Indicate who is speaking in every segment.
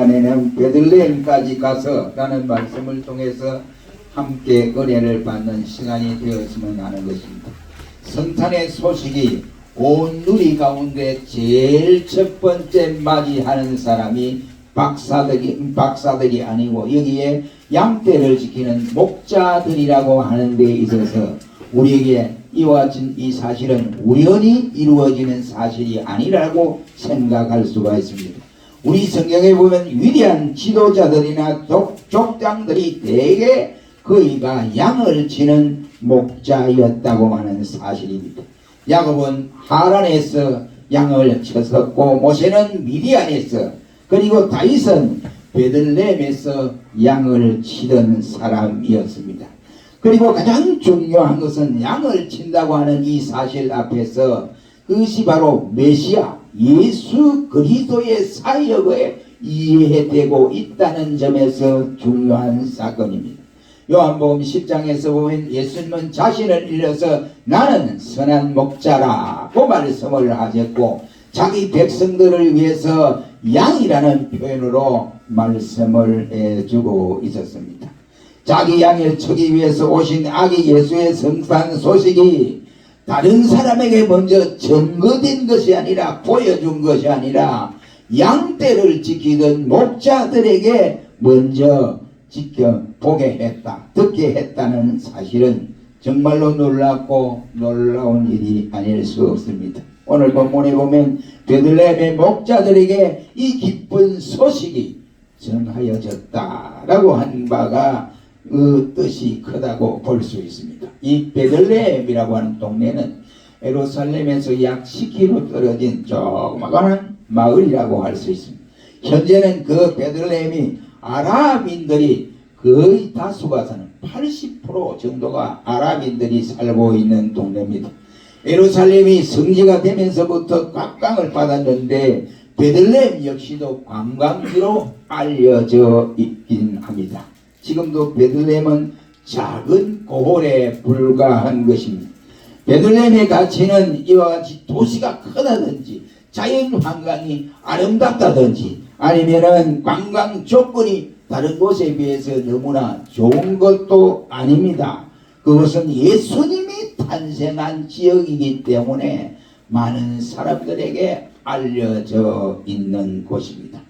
Speaker 1: 시간에는 베들레헴까지 가서 라는 말씀을 통해서 함께 은혜를 받는 시간이 되었으면 하는 것입니다. 성탄의 소식이 온 누리 가운데 제일 첫 번째 맞이하는 사람이 박사들이 아니고 여기에 양떼를 지키는 목자들이라고 하는 데 있어서 우리에게 이와 같은 이 사실은 우연히 이루어지는 사실이 아니라고 생각할 수가 있습니다. 우리 성경에 보면 위대한 지도자들이나 족장들이 대개 그이가 양을 치는 목자였다고 하는 사실입니다. 야곱은 하란에서 양을 쳤었고 모세는 미디안에서 그리고 다윗은 베들레헴에서 양을 치던 사람이었습니다. 그리고 가장 중요한 것은 양을 친다고 하는 이 사실 앞에서 그것이 바로 메시아 예수 그리스도의 사역에 이해되고 있다는 점에서 중요한 사건입니다. 요한복음 10장에서 보면 예수님은 자신을 일러서 나는 선한 목자라고 말씀을 하셨고 자기 백성들을 위해서 양이라는 표현으로 말씀을 해주고 있었습니다. 자기 양을 치기 위해서 오신 아기 예수의 성탄 소식이 다른 사람에게 먼저 증거된 것이 아니라 보여준 것이 아니라 양떼를 지키던 목자들에게 먼저 지켜보게 했다, 듣게 했다는 사실은 정말로 놀랍고 놀라운 일이 아닐 수 없습니다. 오늘 본문에 보면 베들레헴의 목자들에게 이 기쁜 소식이 전하여졌다라고 한 바가 그 뜻이 크다고 볼 수 있습니다. 이 베들레헴이라고 하는 동네는 예루살렘에서 약 10km 떨어진 조그마한 마을이라고 할 수 있습니다. 현재는 그 베들레헴이 아랍인들이 거의 다수가 사는 80% 정도가 아랍인들이 살고 있는 동네입니다. 예루살렘이 성지가 되면서부터 각광을 받았는데 베들레헴 역시도 관광지로 알려져 있긴 합니다. 지금도 베들레헴은 작은 고을에 불과한 것입니다. 베들레헴의 가치는 이와 같이 도시가 크다든지 자연 환경이 아름답다든지 아니면은 관광 조건이 다른 곳에 비해서 너무나 좋은 것도 아닙니다. 그것은 예수님이 탄생한 지역이기 때문에 많은 사람들에게 알려져 있는 곳입니다.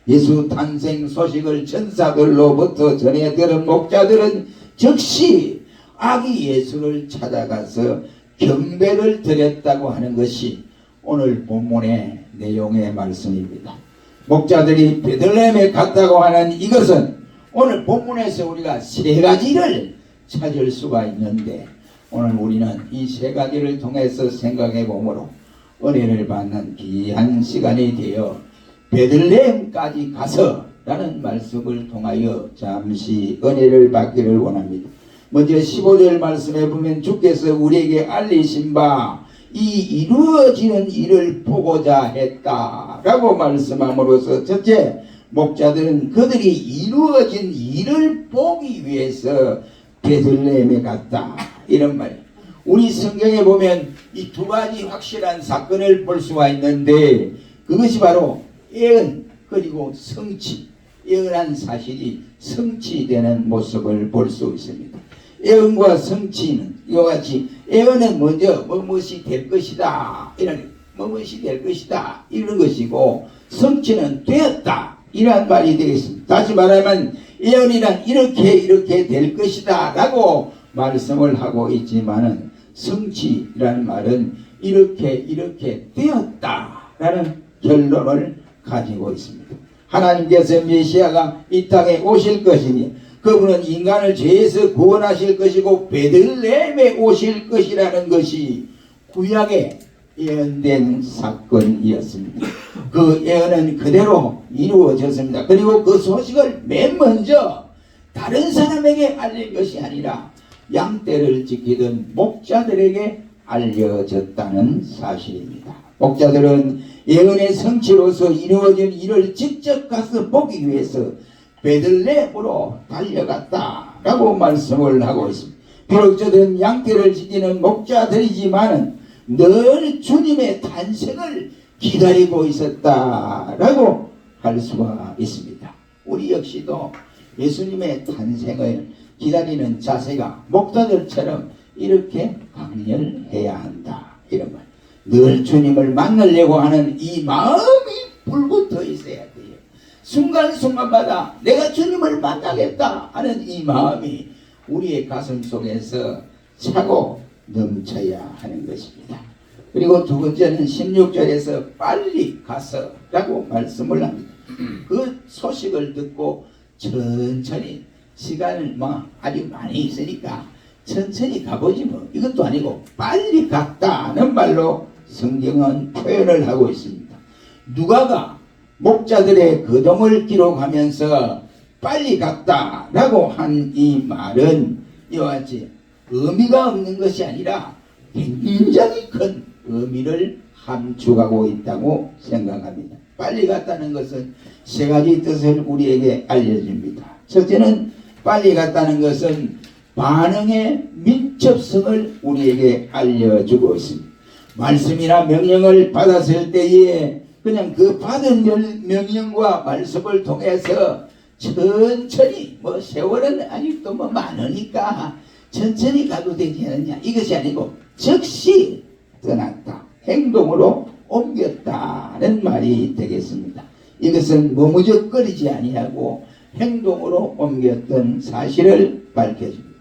Speaker 1: 예수 탄생 소식을 천사들로부터 전해 들은 목자들은 즉시 아기 예수를 찾아가서 경배를 드렸다고 하는 것이 오늘 본문의 내용의 말씀입니다. 목자들이 베들레헴에 갔다고 하는 이것은 오늘 본문에서 우리가 세 가지를 찾을 수가 있는데 오늘 우리는 이 세 가지를 통해서 생각해 보므로 은혜를 받는 귀한 시간이 되어 베들레헴까지 가서 라는 말씀을 통하여 잠시 은혜를 받기를 원합니다. 먼저 15절 말씀에 보면 주께서 우리에게 알리신 바 이 이루어지는 일을 보고자 했다 라고 말씀함으로써 첫째, 목자들은 그들이 이루어진 일을 보기 위해서 베들레헴에 갔다 이런 말이에요. 우리 성경에 보면 이 두 가지 확실한 사건을 볼 수가 있는데 그것이 바로 예언 그리고 성취, 예언한 사실이 성취되는 모습을 볼 수 있습니다. 예언과 성취는 이와 같이 예언은 먼저 무엇이 될 것이다 이런 무엇이 될 것이다 이런 것이고 성취는 되었다 이런 말이 되겠습니다. 다시 말하면 예언이란 이렇게 될 것이다 라고 말씀을 하고 있지만은 성취라는 말은 이렇게 되었다 라는 결론을 가지고 있습니다. 하나님께서 메시아가 이 땅에 오실 것이니 그분은 인간을 죄에서 구원하실 것이고 베들레헴에 오실 것이라는 것이 구약에 예언된 사건이었습니다. 그 예언은 그대로 이루어졌습니다. 그리고 그 소식을 맨 먼저 다른 사람에게 알린 것이 아니라 양떼를 지키던 목자들에게 알려졌다는 사실입니다. 목자들은 예언의 성취로서 이루어진 일을 직접 가서 보기 위해서 베들레헴으로 달려갔다라고 말씀을 하고 있습니다. 비록 저들은 양떼를 지키는 목자들이지만 늘 주님의 탄생을 기다리고 있었다라고 할 수가 있습니다. 역시도 예수님의 탄생을 기다리는 자세가 목자들처럼 이렇게 강렬해야 한다. 이런 말. 늘 주님을 만나려고 하는 이 마음이 불붙어 있어야 돼요. 순간순간마다 내가 주님을 만나겠다 하는 이 마음이 우리의 가슴 속에서 차고 넘쳐야 하는 것입니다. 그리고 두 번째는 16절에서 빨리 가서 라고 말씀을 합니다. 그 소식을 듣고 천천히 시간을 아주 많이 있으니까 천천히 가보지 뭐. 이것도 아니고 빨리 갔다는 말로 성경은 표현을 하고 있습니다. 누가가 목자들의 거동을 기록하면서 빨리 갔다라고 한 이 말은 이와 같이 의미가 없는 것이 아니라 굉장히 큰 의미를 함축하고 있다고 생각합니다. 빨리 갔다는 것은 세 가지 뜻을 우리에게 알려줍니다. 첫째는 빨리 갔다는 것은 반응의 민첩성을 우리에게 알려주고 있습니다. 말씀이나 명령을 받았을 때에 그냥 그 받은 명령과 말씀을 통해서 천천히 세월은 아직도 많으니까 천천히 가도 되지 않느냐 이것이 아니고 즉시 떠났다. 행동으로 옮겼다는 말이 되겠습니다. 이것은 머무적거리지 아니하고 행동으로 옮겼던 사실을 밝혀줍니다.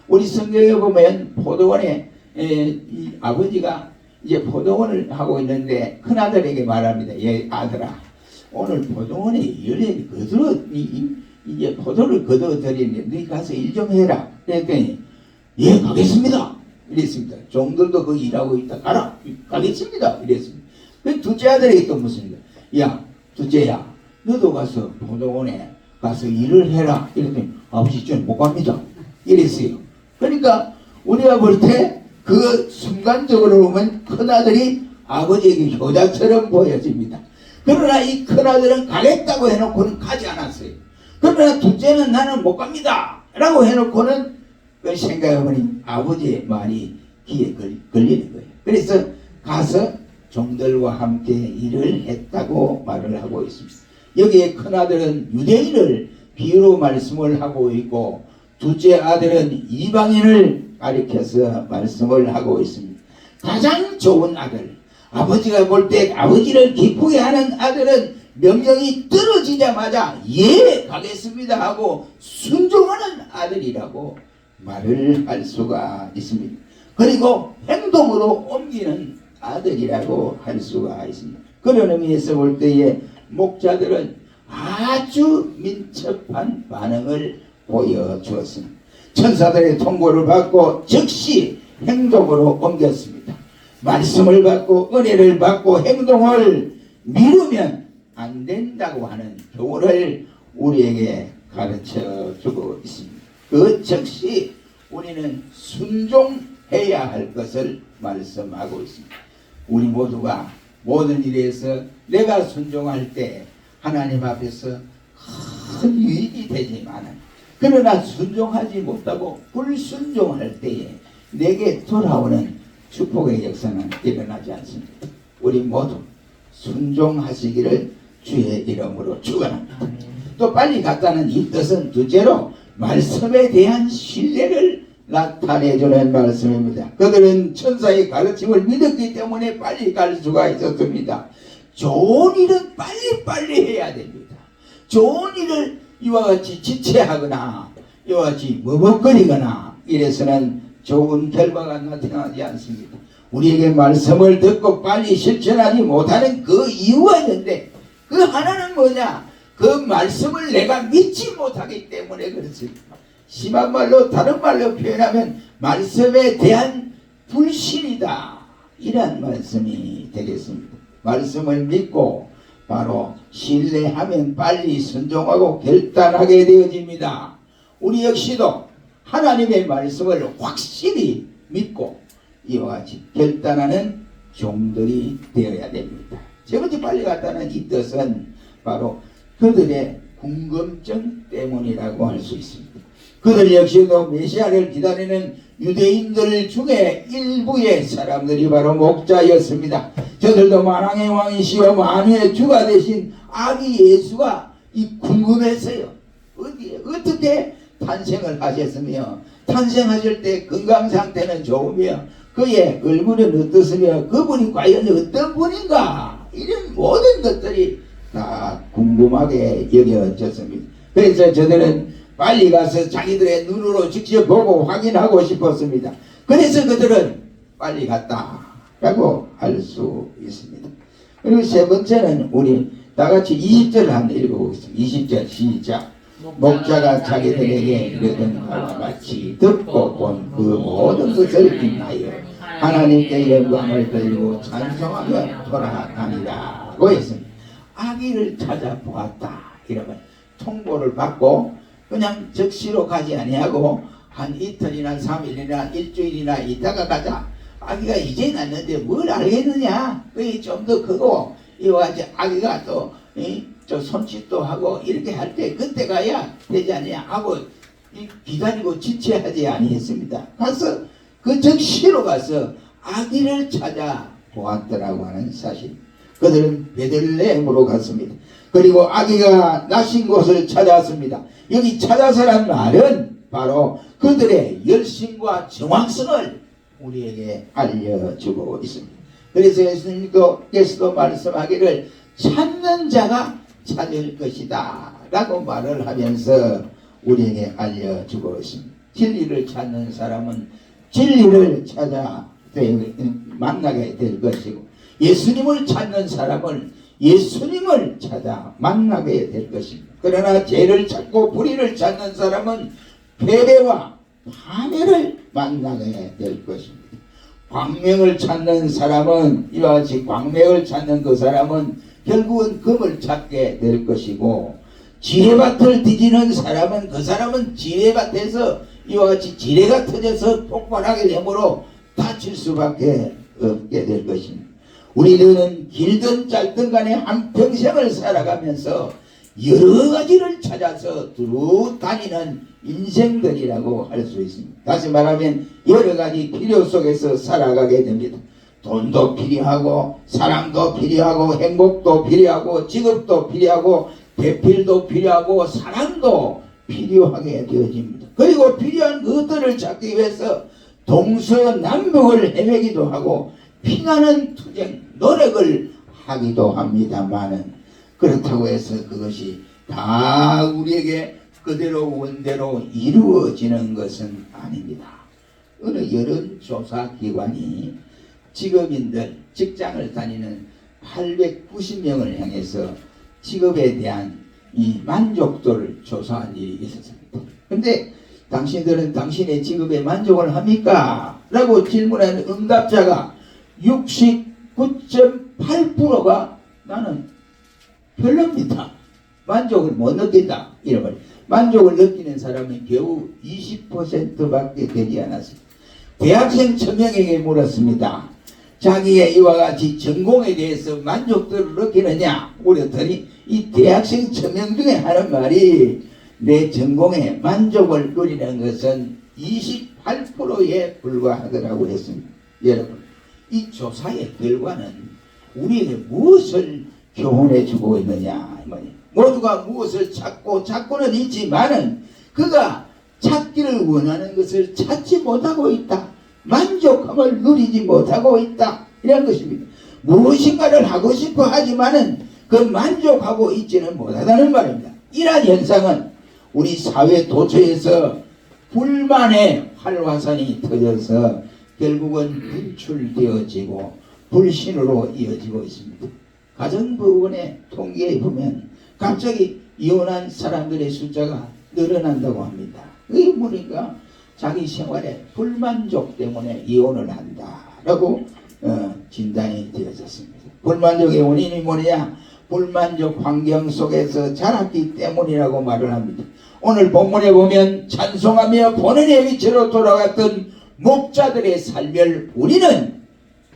Speaker 1: 우리 성경에 보면 포도원에 이 아버지가 이제 포도원을 하고 있는데 큰아들에게 말합니다. 아들아, 오늘 포도원에 열에 거들어 이제 포도를 거둬들이는데 너희 가서 일 좀 해라. 그랬더니 예, 가겠습니다. 이랬습니다. 종들도 거기 일하고 있다. 가겠습니다. 이랬습니다. 그 둘째 아들에게 또 묻습니다. 야, 둘째야, 너도 가서 포도원에 가서 일을 해라. 이랬더니 아버지 저는 못 갑니다. 이랬어요. 그러니까 우리가 볼 때 그 순간적으로 보면 큰아들이 아버지에게 효자처럼 보여집니다. 그러나 이 큰아들은 가겠다고 해놓고는 가지 않았어요. 그러나 둘째는 나는 못 갑니다 라고 해놓고는 그 생각해보니 아버지의 말이 귀에 걸리는 거예요. 그래서 가서 종들과 함께 일을 했다고 말을 하고 있습니다. 여기에 큰아들은 유대인을 비유로 말씀을 하고 있고 둘째 아들은 이방인을 가리켜서 말씀을 하고 있습니다. 가장 좋은 아들, 아버지가 볼 때 아버지를 기쁘게 하는 아들은 명령이 떨어지자마자 예 가겠습니다 하고 순종하는 아들이라고 말을 할 수가 있습니다. 그리고 행동으로 옮기는 아들이라고 할 수가 있습니다. 그런 의미에서 볼 때에 목자들은 아주 민첩한 반응을 보여주었습니다. 천사들의 통보를 받고 즉시 행동으로 옮겼습니다. 말씀을 받고 은혜를 받고 행동을 미루면 안 된다고 하는 교훈을 우리에게 가르쳐 주고 있습니다. 그 즉시 우리는 순종해야 할 것을 말씀하고 있습니다. 우리 모두가 모든 일에서 내가 순종할 때 하나님 앞에서 큰 유익이 되지만 그러나 순종하지 못하고 불순종할 때에 내게 돌아오는 축복의 역사는 일어나지 않습니다. 우리 모두 순종하시기를 주의 이름으로 축원합니다. 또 빨리 갔다는 이 뜻은 둘째로 말씀에 대한 신뢰를 나타내주는 말씀입니다. 그들은 천사의 가르침을 믿었기 때문에 빨리 갈 수가 있었습니다. 좋은 일은 빨리빨리 해야 됩니다. 좋은 일을 이와 같이 지체하거나 이와 같이 머뭇거리거나 이래서는 좋은 결과가 나타나지 않습니다. 우리에게 말씀을 듣고 빨리 실천하지 못하는 그 이유가 있는데 그 하나는 뭐냐? 그 말씀을 내가 믿지 못하기 때문에 그렇습니다. 심한 말로 다른 말로 표현하면 말씀에 대한 불신이다. 이런 말씀이 되겠습니다. 말씀을 믿고 바로 신뢰하면 빨리 순종하고 결단하게 되어집니다. 우리 역시도 하나님의 말씀을 확실히 믿고 이와 같이 결단하는 종들이 되어야 됩니다. 세 번째 빨리 갔다는 이 뜻은 바로 그들의 궁금증 때문이라고 할 수 있습니다. 그들 역시도 메시아를 기다리는 유대인들 중에 일부의 사람들이 바로 목자였습니다. 저들도 만왕의 왕이시여 만유의 주가 되신 아기 예수가 궁금했어요. 어디에 어떻게 탄생을 하셨으며 탄생하실 때 건강 상태는 좋으며 그의 얼굴은 어떻으며 그분이 과연 어떤 분인가 이런 모든 것들이 다 궁금하게 여겨졌습니다. 그래서 저들은 빨리 가서 자기들의 눈으로 직접 보고 확인하고 싶었습니다. 그래서 그들은 빨리 갔다라고 할 수 있습니다. 그리고 세 번째는 우리 다같이 20절을 한번 읽어보겠습니다. 20절 시작. 목자가 자기들에게 이르던 바와 같이 듣고 본 그 모든 것을 인하여 하나님께 영광을 돌리고 찬송하며 돌아다니라고 했습니다. 아기를 찾아보았다 이러면 통보를 받고 그냥 즉시로 가지 아니하고 한 이틀이나 3일이나 일주일이나 있다가 가자. 아기가 이제 났는데 뭘 알겠느냐. 그게 좀 더 크고 이와 같이 아기가 또 손짓도 하고 이렇게 할 때 그때 가야 되지 않냐 하고 기다리고 지체하지 아니했습니다. 가서 그 즉시로 가서 아기를 찾아 보았더라고 하는 사실. 그들은 베들레헴으로 갔습니다. 그리고 아기가 나신 곳을 찾았습니다. 여기 찾아서란 말은 바로 그들의 열심과 정확성을 우리에게 알려주고 있습니다. 그래서 예수님께서도 말씀하기를 찾는 자가 찾을 것이다 라고 말을 하면서 우리에게 알려주고 있습니다. 진리를 찾는 사람은 진리를 찾아 만나게 될 것이고 예수님을 찾는 사람은 예수님을 찾아 만나게 될 것입니다. 그러나 죄를 찾고 불의를 찾는 사람은 패배와 파멸을 만나게 될 것입니다. 광명을 찾는 사람은 이와 같이 광명을 찾는 그 사람은 결국은 금을 찾게 될 것이고 지뢰밭을 뒤지는 사람은 그 사람은 지뢰밭에서 이와 같이 지뢰가 터져서 폭발하게 되므로 다칠 수밖에 없게 될 것입니다. 우리들은 길든 짧든 간에 한평생을 살아가면서 여러 가지를 찾아서 두루 다니는 인생들이라고 할 수 있습니다. 다시 말하면 여러 가지 필요 속에서 살아가게 됩니다. 돈도 필요하고 사랑도 필요하고 행복도 필요하고 직업도 필요하고 대필도 필요하고 사랑도 필요하게 되어집니다. 그리고 필요한 것들을 찾기 위해서 동서남북을 헤매기도 하고 피나는 투쟁 노력을 하기도 합니다만은 그렇다고 해서 그것이 다 우리에게 그대로 원대로 이루어지는 것은 아닙니다. 어느 여론조사기관이 직업인들 직장을 다니는 890명을 향해서 직업에 대한 이 만족도를 조사한 일이 있었습니다. 근데 당신들은 당신의 직업에 만족을 합니까? 라고 질문한 응답자가 69.8%가 나는 별로입니다. 만족을 못 느낀다. 이런 만족을 느끼는 사람은 겨우 20%밖에 되지 않았습니다. 대학생 1000명에게 물었습니다. 자기의 이와 같이 전공에 대해서 만족도를 느끼느냐 물었더니 이 대학생 1000명 중에 하는 말이 내 전공에 만족을 누리는 것은 28%에 불과하더라고 했습니다. 여러분 이 조사의 결과는 우리에게 무엇을 교훈해 주고 있느냐 모두가 무엇을 찾고는 있지만은 그가 찾기를 원하는 것을 찾지 못하고 있다. 만족함을 누리지 못하고 있다. 이런 것입니다. 무엇인가를 하고 싶어 하지만은 그 만족하고 있지는 못하다는 말입니다. 이러한 현상은 우리 사회 도처에서 불만의 활화산이 터져서 결국은 분출되어지고 불신으로 이어지고 있습니다. 가정부원의 통계에 보면 갑자기 이혼한 사람들의 숫자가 늘어난다고 합니다. 이게 보니까 자기 생활에 불만족 때문에 이혼을 한다라고 진단이 되어졌습니다. 불만족의 원인이 뭐냐? 불만족 환경 속에서 자랐기 때문이라고 말을 합니다. 오늘 본문에 보면 찬송하며 본연의 위치로 돌아갔던 목자들의 삶을 우리는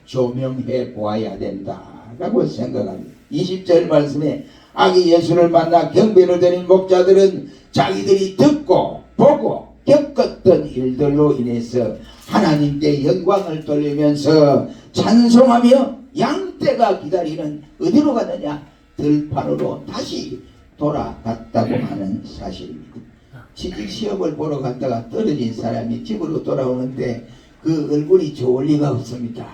Speaker 1: 조명해 보아야 된다라고 생각합니다. 20절 말씀에 아기 예수를 만나 경배를 드린 목자들은 자기들이 듣고 보고 겪었던 일들로 인해서 하나님께 영광을 돌리면서 찬송하며 양떼가 기다리는 어디로 갔느냐? 들판으로 다시 돌아갔다고 하는 사실입니다. 취직 시험을 보러 갔다가 떨어진 사람이 집으로 돌아오는데 그 얼굴이 좋을 리가 없습니다.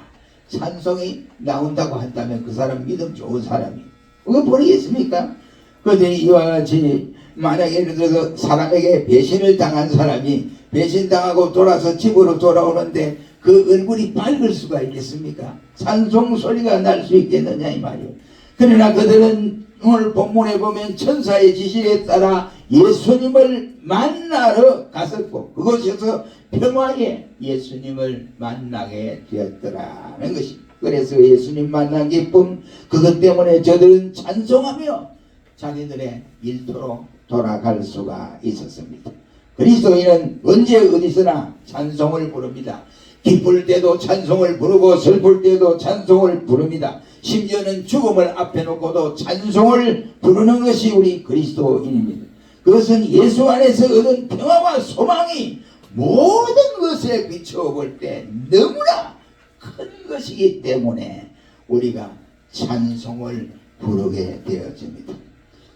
Speaker 1: 찬송이 나온다고 한다면 그 사람 믿음 좋은 사람이 그거 모르겠습니까? 그런데 이와 같이 만약에 예를 들어서 사람에게 배신을 당한 사람이 배신당하고 돌아서 집으로 돌아오는데 그 얼굴이 밝을 수가 있겠습니까? 찬송 소리가 날 수 있겠느냐 이 말이에요. 그러나 그들은 오늘 본문에 보면 천사의 지시에 따라 예수님을 만나러 갔었고 그곳에서 평화에 예수님을 만나게 되었더라는 것입니다. 그래서 예수님 만난 기쁨 그것 때문에 저들은 찬송하며 자기들의 일터로 돌아갈 수가 있었습니다. 그리스도인은 언제 어디서나 찬송을 부릅니다. 기쁠 때도 찬송을 부르고 슬플 때도 찬송을 부릅니다. 심지어는 죽음을 앞에 놓고도 찬송을 부르는 것이 우리 그리스도인입니다. 그것은 예수 안에서 얻은 평화와 소망이 모든 것에 비춰볼 때 너무나 큰 것이기 때문에 우리가 찬송을 부르게 되어집니다.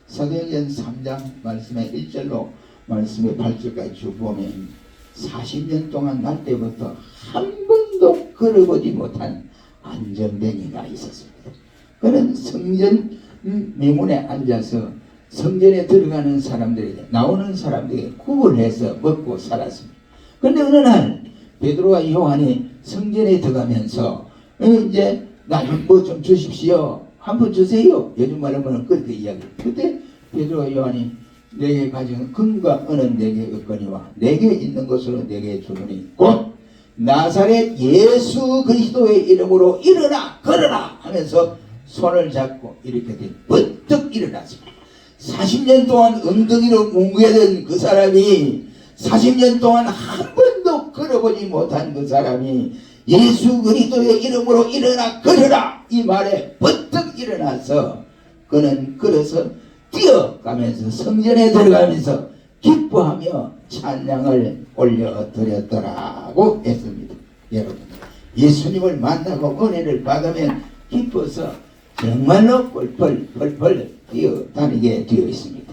Speaker 1: 사도행전 3장 말씀의 1절로 말씀의 8절까지 쭉 보면 40년 동안 날 때부터 한 번도 걸어보지 못한 안전뱅이가 있었습니다. 그는 성전 미문에 앉아서 성전에 들어가는 사람들에게 나오는 사람들에게 구걸해서 먹고 살았습니다. 그런데 어느 날 베드로와 요한이 성전에 들어가면서 이제 나 뭐 좀 주십시오. 한번 주세요. 요즘 말하면 그렇게 이야기해요. 그때 베드로와 요한이 내게 가진 금과 은은 내게 없거니와 내게 있는 것으로 내게 주노니 곧 나사렛 예수 그리스도의 이름으로 일어나 걸어라 하면서 손을 잡고 이렇게 번뜩 일어났습니다. 40년 동안 엉덩이로 뭉개던 그 사람이 40년 동안 한 번도 걸어보지 못한 그 사람이 예수 그리스도의 이름으로 일어나 걸어라 이 말에 번뜩 일어나서 그는 걸어서 뛰어가면서 성전에 들어가면서 기뻐하며 찬양을 올려드렸더라고 했습니다. 여러분 예수님을 만나고 은혜를 받으면 기뻐서 정말로 펄펄 뛰어다니게 되어 있습니다.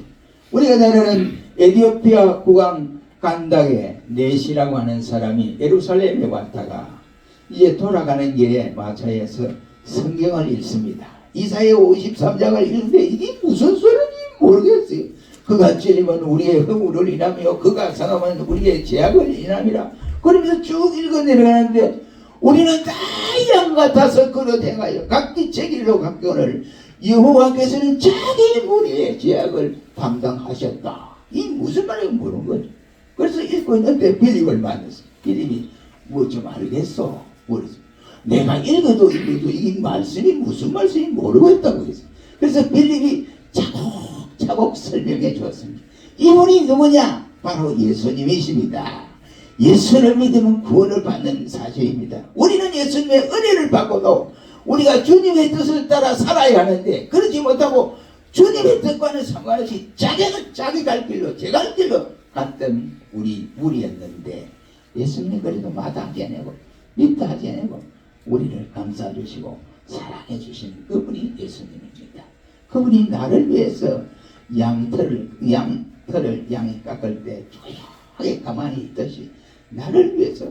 Speaker 1: 우리가 잘 아는 에티오피아 국왕 간닥의 넷이라고 하는 사람이 예루살렘에 왔다가 이제 돌아가는 길에 마차에서 성경을 읽습니다. 이사야 53장을 읽는데 이게 무슨 소리인지 모르겠어요. 그가 찔리면 우리의 허물을 인하며 그가 상하면 우리의 죄악을 인함이라 그러면서 쭉 읽어 내려가는데 우리는 다 양 같아서 걸어대가요 각기 제 길로 갔거늘 여호와께서는 자기 무리의 죄악을 담당하셨다. 이 무슨 말이에요? 모르는 거죠. 그래서 읽고 있는데 빌립을 만났어. 빌립이 뭐 좀 알겠어? 모르겠어. 내가 읽어도 이 말씀이 무슨 말씀인지 모르겠다고 했어. 그래서 빌립이 차곡차곡 설명해 주었습니다. 이분이 누구냐? 바로 예수님이십니다. 예수를 믿으면 구원을 받는 사실입니다. 우리는 예수님의 은혜를 받고도 우리가 주님의 뜻을 따라 살아야 하는데 그렇지 못하고 주님의 뜻과는 상관없이 자기 갈 길로 제 갈 길로 갔던 우리 무리였는데 예수님이 그래도 마다하지 않고 믿다 하지 않고 우리를 감싸 주시고 사랑해 주시는 그분이 예수님입니다. 그분이 나를 위해서 양털을 양이 깎을 때 조용하게 가만히 있듯이 나를 위해서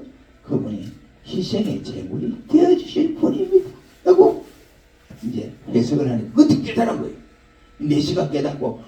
Speaker 1: 그분이 희생의 제물이 되어주실 분입니다. 라고 이제 해석을 하니까 그것도 깨달은 거예요. 4시간 깨닫고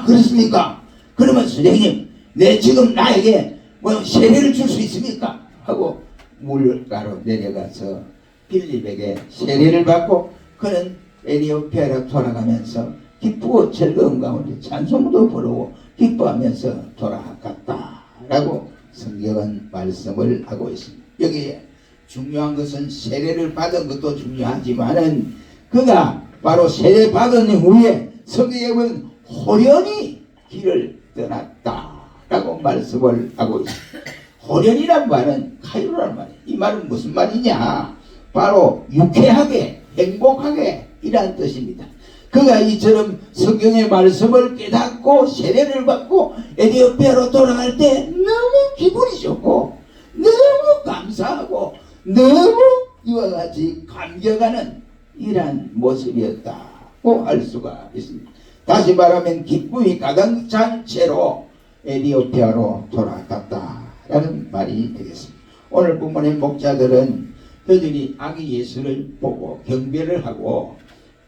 Speaker 1: 그렇습니까? 그러면 선생님 내 지금 나에게 뭐 세례를 줄 수 있습니까? 하고 물가로 내려가서 빌립에게 세례를 받고 그는 에티오피아로 돌아가면서 기쁘고 즐거운 가운데 찬송도 부르고 기뻐하면서 돌아갔다라고 성경은 말씀을 하고 있습니다. 여기에 중요한 것은 세례를 받은 것도 중요하지만은 그가 바로 세례 받은 후에 성경에 보면 호련히 길을 떠났다라고 말씀을 하고 있습니다. 호련이란 말은 카이로란 말이에요. 이 말은 무슨 말이냐? 바로 유쾌하게 행복하게 이란 뜻입니다. 그가 이처럼 성경의 말씀을 깨닫고 세례를 받고 에티오피아로 돌아갈 때 너무 기분이 좋고 너무 감사하고 너무 이와 같이 감격하는 이러한 모습이었다고 할 수가 있습니다. 다시 말하면 기쁨이 가득 찬 채로 에디오피아로 돌아갔다라는 말이 되겠습니다. 오늘 본문의 목자들은 그들이 아기 예수를 보고 경배를 하고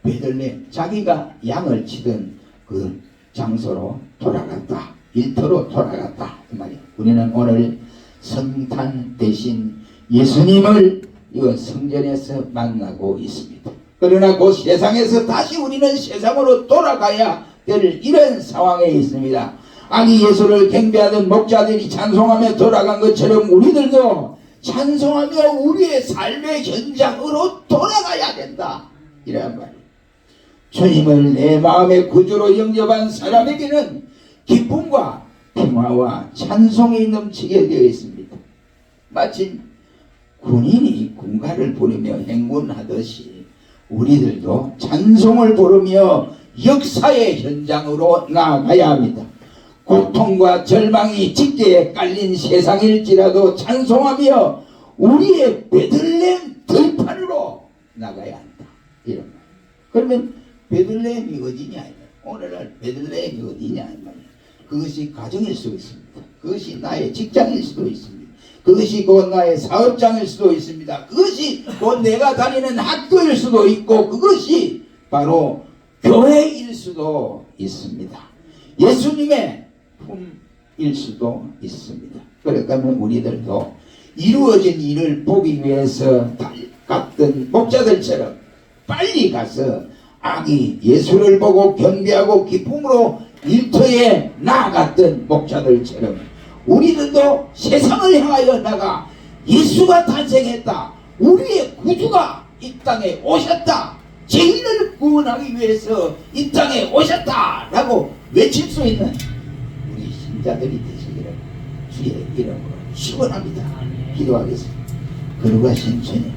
Speaker 1: 베들레헴 자기가 양을 치던 그 장소로 돌아갔다. 일터로 돌아갔다. 그 말이에요. 우리는 오늘 성탄 대신 예수님을 이 성전에서 만나고 있습니다. 그러나 그 세상에서 다시 우리는 세상으로 돌아가야 될 이런 상황에 있습니다. 아기 예수를 경배하던 목자들이 찬송하며 돌아간 것처럼 우리들도 찬송하며 우리의 삶의 현장으로 돌아가야 된다. 이런 말이에요. 주님을 내 마음의 구주로 영접한 사람에게는 기쁨과 평화와 찬송이 넘치게 되어 있습니다. 마치 군인이 군가를 부르며 행군하듯이 우리들도 찬송을 부르며 역사의 현장으로 나아가야 합니다. 고통과 절망이 짙게 깔린 세상일지라도 찬송하며 우리의 베들레헴 들판으로 나가야 한다. 이런 말. 그러면 베들레헴이 어디냐? 오늘날 베들레헴이 어디냐? 그것이 가정일 수도 있습니다. 그것이 나의 직장일 수도 있습니다. 그것이 곧 나의 사업장일 수도 있습니다. 그것이 곧 내가 다니는 학교일 수도 있고 그것이 바로 교회일 수도 있습니다. 예수님의 품일 수도 있습니다. 그렇다면 우리들도 이루어진 일을 보기 위해서 갔던 목자들처럼 빨리 가서 아기 예수를 보고 경배하고 기쁨으로 일터에 나아갔던 목자들처럼 우리들도 세상을 향하여 나가 예수가 탄생했다. 우리의 구주가 이 땅에 오셨다. 죄인을 구원하기 위해서 이 땅에 오셨다. 라고 외칠 수 있는 우리 신자들이 되시기를 주의 이름으로 축원합니다. 기도하겠습니다. 거룩하신 주님,